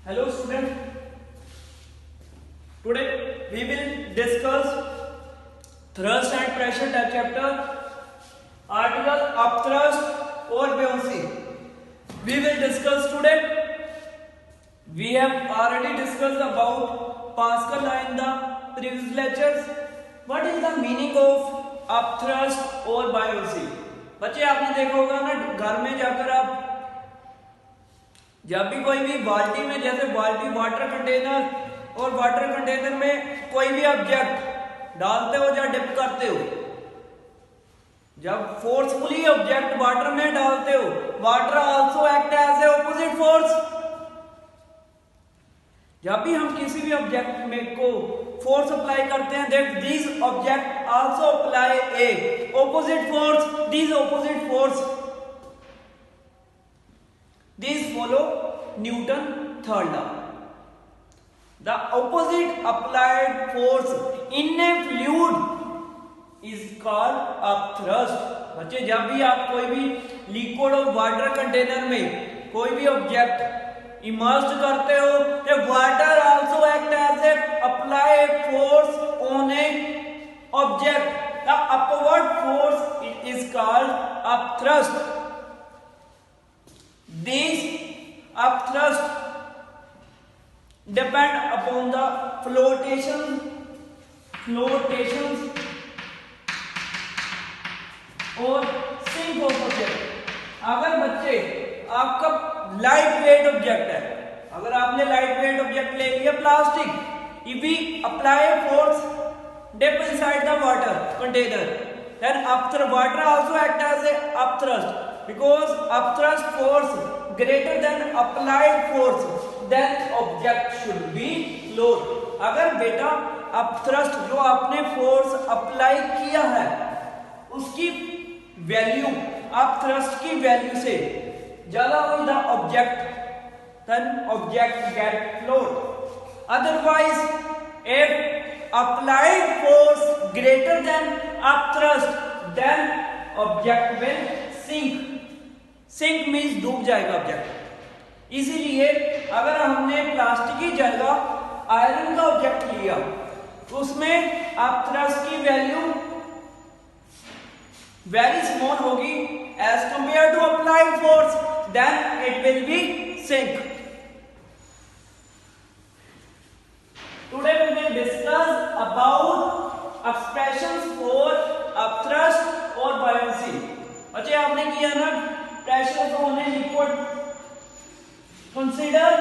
Hello students, today we will discuss thrust and pressure type chapter, article upthrust or buoyancy. We will discuss today. We have already discussed about Pascal law in the previous lectures. What is the meaning of upthrust or buoyancy? बच्चे आपने देखा होगा ना, घर में जाकर आप जब भी कोई भी बाल्टी में, जैसे बाल्टी वाटर कंटेनर और वाटर कंटेनर में कोई भी ऑब्जेक्ट डालते हो या डिप करते हो, जब फोर्सफुली ऑब्जेक्ट वाटर में डालते हो, water also act as a opposite force. जब भी हम किसी भी ऑब्जेक्ट में को फोर्स अप्लाई करते हैं, that this object also apply a opposite force, this opposite force, these follow Newton third law. The opposite applied force in a fluid is called upthrust. बच्चे जब भी आप कोई भी लिक्विड और वाटर कंटेनर में कोई भी ऑब्जेक्ट इमर्ज करते हो, तो water also act as a apply force on a object. The upward force is called upthrust. These upthrust depend upon the flotations और sink of object. अगर बच्चे आपका लाइट वेट ऑब्जेक्ट है, अगर आपने लाइट वेट ऑब्जेक्ट ले लिया plastic, if we apply force dip inside the water container, then after water also act as a upthrust. Because upthrust force greater than applied force, then object should be lowered. अगर बेटा upthrust जो आपने force apply किया है उसकी value upthrust की value से ज्यादा हुई the object, then object get lowered. Otherwise, if applied force greater than upthrust, then object will sink. Sink means डूब जाएगा ऑब्जेक्ट. इसीलिए अगर हमने प्लास्टिक की जगह आयरन का ऑब्जेक्ट लिया तो उसमें अपथ्रस्ट की वैल्यू वेरी स्मॉल होगी as compare to applied force, then it will be sink. Today we will discuss about expressions for upthrust और buoyancy. अच्छा, आपने किया ना pressure on a liquid. Consider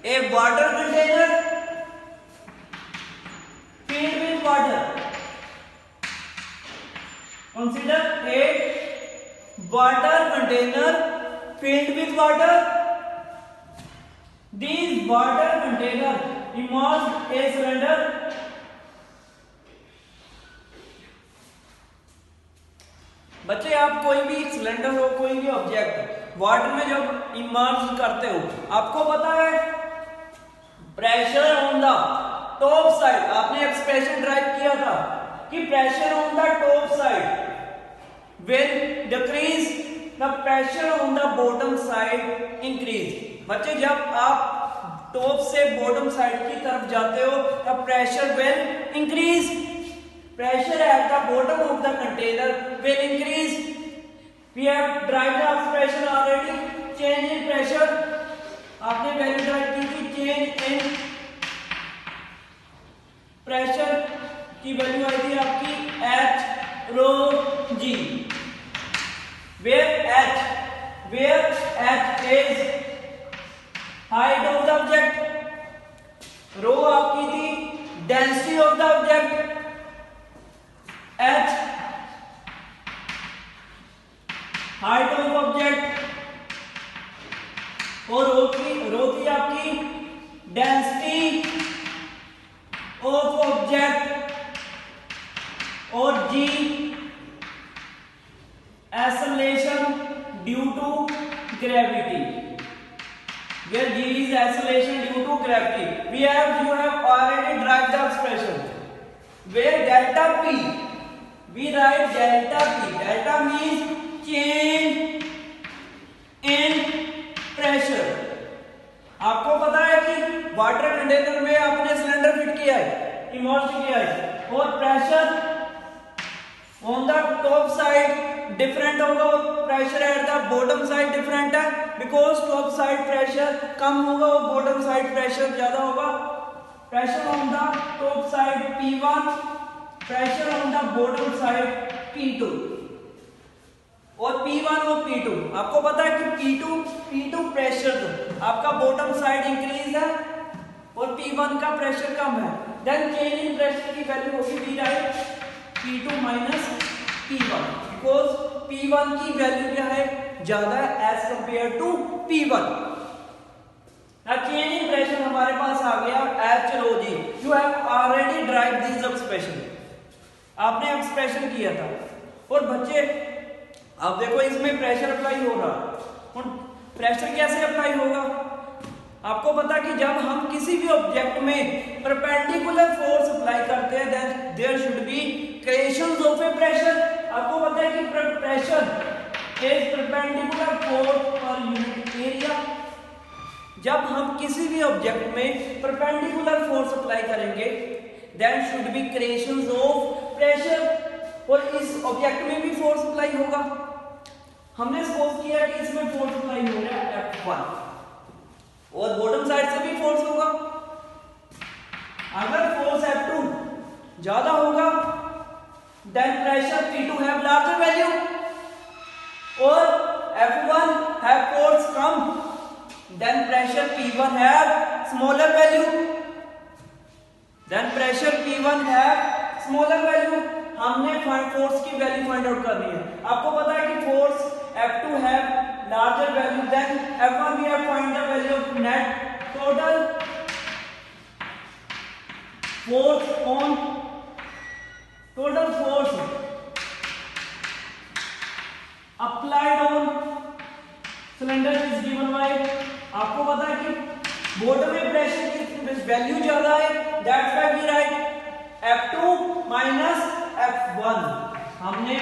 a water container filled with water. Consider a water container filled with water. These water container immerse a cylinder. बच्चे आप कोई भी cylinder हो, कोई भी ऑब्जेक्ट वाटर में जब इमर्ज करते हो, आपको पता है pressure on the top side, आपने एक्सप्रेशन ड्राइव किया था कि pressure on the top side will decrease, the pressure on the bottom side increase. बच्चे जब आप टॉप से बॉटम साइड की तरफ जाते हो, the pressure will increase. Pressure at the bottom of the container will increase. We have derived the expression already. Change in pressure. आपने value drive की थी. Change in pressure की वैल्यू आई थी आपकी H rho G. Where H is height of the object. Rho आपकी थी density of the object. H height of object और रो थी आपकी डेंसिटी ऑफ ऑब्जेक्ट और G acceleration due to gravity. Where G is acceleration due to gravity. You have already derived the expression. Where delta P, we write delta P. Delta means change in pressure. आपको water container में आपने cylinder fit किया है, emerge किया है, और pressure on the top side different होगा, pressure at the bottom side different है, बिकॉज टॉप साइड प्रेशर कम होगा और बॉटम साइड प्रेशर ज्यादा होगा। Pressure on the top side P1, pressure on the bottom side P2, और P1 और P2 आपको पता है कि P2 प्रेशर आपका बॉटम साइड इंक्रीज है और P1 का प्रेशर कम है, देन चेंज इन प्रेशर की वैल्यू होगी V write P2 minus P1, because P1 की वैल्यू क्या है, ज्यादा है as compare to P1। Change in pressure हमारे पास आ गया H rho G, you have already drive this expression, आपने एक्सप्रेशन किया था। और बच्चे अब देखो इसमें प्रेशर अप्लाई हो रहा, प्रेशर कैसे अप्लाई होगा, आपको पता कि जब हम किसी भी ऑब्जेक्ट में परपेंडिकुलर फोर्स अप्लाई करते हैं then there should be creations of a pressure. आपको पता है कि pressure is perpendicular force per unit area. जब हम किसी भी ऑब्जेक्ट में परपेंडिकुलर फोर्स अप्लाई करेंगे then should be creations of pressure, और इस ऑब्जेक्ट में भी फोर्स अप्लाई होगा। हमने सपोज किया कि इसमें फोर्स अप्लाई हो रहा है F1 और बॉटम साइड से भी फोर्स होगा। अगर फोर्स F2 ज्यादा होगा then pressure P2 have larger value, और F1 हैव फोर्स कम then pressure P1 have smaller value, then pressure P1 have smaller value. हमने फोर्स की वैल्यू फाइंड आउट करनी है। आपको पता है कि force F2 have larger value then F1, we have find the value of net total force on total force applied on cylinder is given by, आपको पता है कि बॉटम में प्रेशर की वैल्यू ज्यादा है, that's why we write F2 minus F1। हमने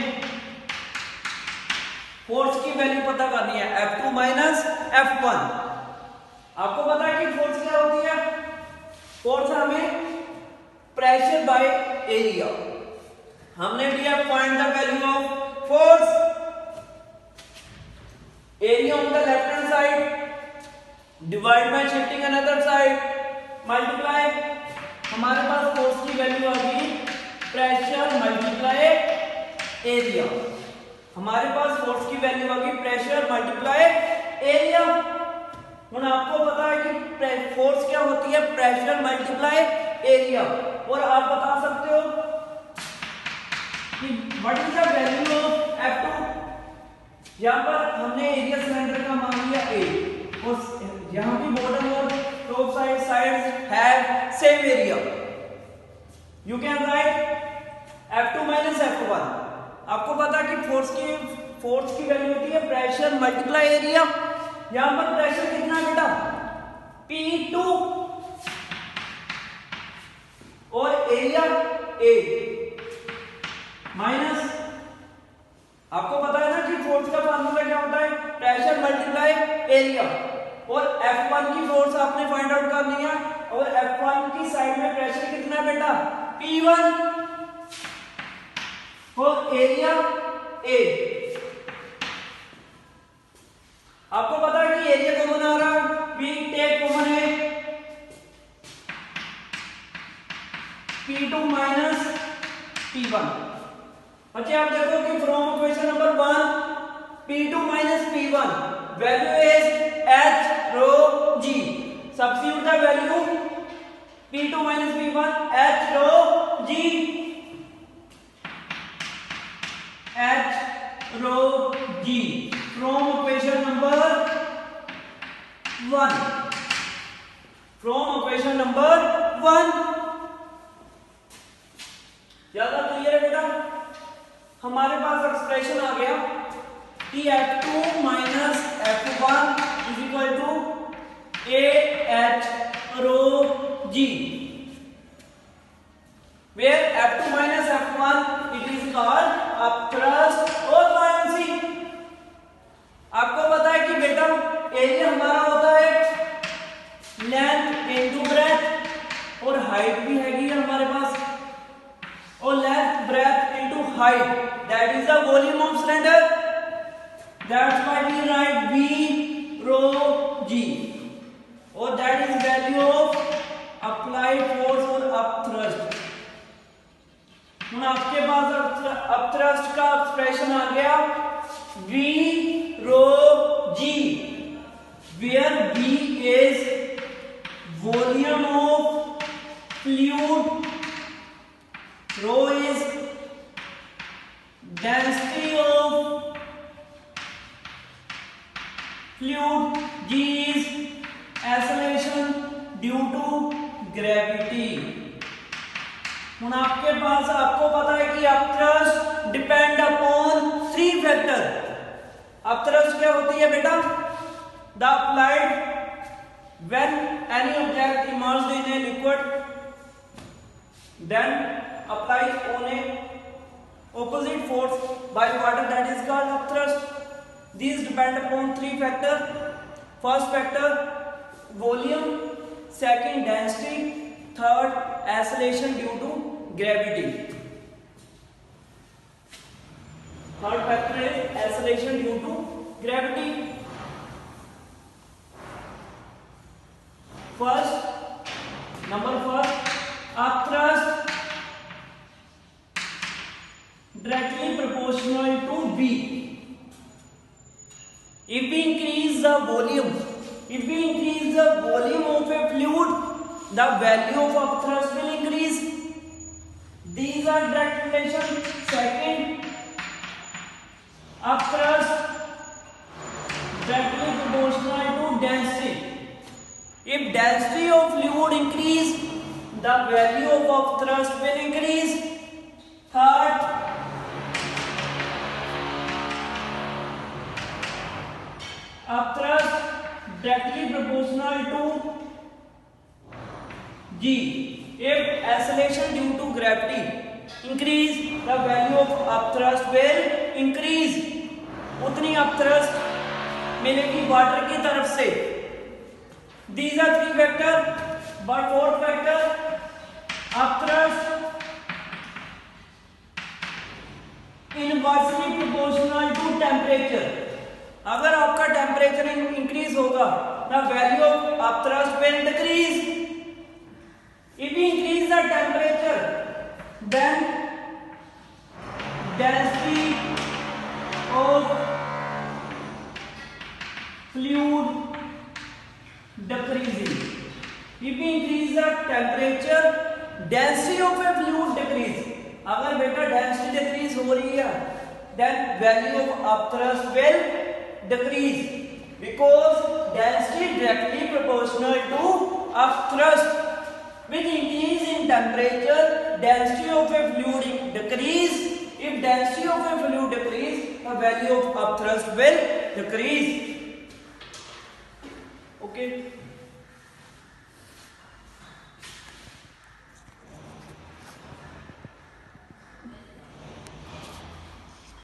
force की वैल्यू पता करनी है F2 माइनस F1। आपको पता है कि फोर्स क्या होती है, फोर्स हमें प्रेशर बाय एरिया। हमने दिया find the value of force, area on the left hand side divide by shifting another side multiply. हमारे पास फोर्स की वैल्यू आ गई प्रेशर मल्टीप्लाई एरिया। हमारे पास फोर्स की वैल्यू आ गई प्रेशर मल्टीप्लाई एरिया। ਹੁਣ आपको पता है कि फोर्स क्या होती है, प्रेशर मल्टीप्लाई एरिया। और आप बता सकते हो कि what is the value of F2। यहाँ पर हमने एरिया सिलेंडर का मान लिया A, और यहाँ भी बॉटम और top sides have same area. You can write F2 minus F1। आपको पता है कि फोर्स की वैल्यू होती है प्रेशर मल्टीप्लाई एरिया। यहां पर प्रेशर कितना बेटा P2 और एरिया A माइनस, आपको पता है ना कि फोर्स का फार्मूला क्या होता है, प्रेशर मल्टीप्लाई एरिया। और F1 की फोर्स आपने फाइंड आउट करनी है, और F1 की साइड में प्रेशर कितना बेटा P1 और एरिया A। आपको पता है कि एरिया कॉमन आ रहा है, वी टेक कॉमन है P2 माइनस P1। बच्चे आप देखो कि from equation number 1 P2 minus P1 value is H rho G। Substitute the value P2 minus P1 H rho G, H rho G from equation number 1, from equation number 1। ज्यादा clear है बेटा। हमारे पास expression आ गया कि F2 minus F1 is equal to AH rho G, where F2 minus F1 it is called upthrust or buoyancy। आपको पता है कि बेटा एरिया हमारा होता है लेंथ इनटू हाइट भी हैगी है हमारे पास, और length breadth into height, that is the volume of cylinder, that's why we write V rho G, और that is value of applied force और अपथ्रस्ट। ਹੁਣ आपके पास अपथ्रस्ट का एक्सप्रेशन आ गया V rho G, where V is volume of fluid, rho is density of fluid, G is acceleration due to gravity। ਹੁਣ आपके पास, आपको पता है कि upthrust depend upon 3 factor. Upthrust क्या होती है बेटा? The applied when any object immersed in a liquid, then applied on a opposite force by water, that is called upthrust. These depend upon 3 factor. First factor volume, second density, third acceleration due to gravity. Third factor is acceleration due to gravity. First, number first, upthrust directly proportional to V. If we increase the volume of a fluid, the value of upthrust will increase. These are direct relation. Second, upthrust directly proportional to density. If density of fluid increase, the value of upthrust will increase. Third, upthrust directly proportional to G. If acceleration due to gravity increase, the value of upthrust will increase. उतनी upthrust मिलेगी water की तरफ से। These are 3 factor, but 4th factor, upthrust inversely proportional to temperature. अगर आपका temperature increase होगा, the value of upthrust will decrease. If we increase the temperature, then density of fluid decreases. If we increase the temperature, density of a fluid decrease. अगर बेटा density decrease हो रही है, then value of upthrust will decrease, because density directly proportional to upthrust. With increase in temperature, density of a fluid decrease. If density of a fluid decrease, the value of upthrust will decrease. Okay.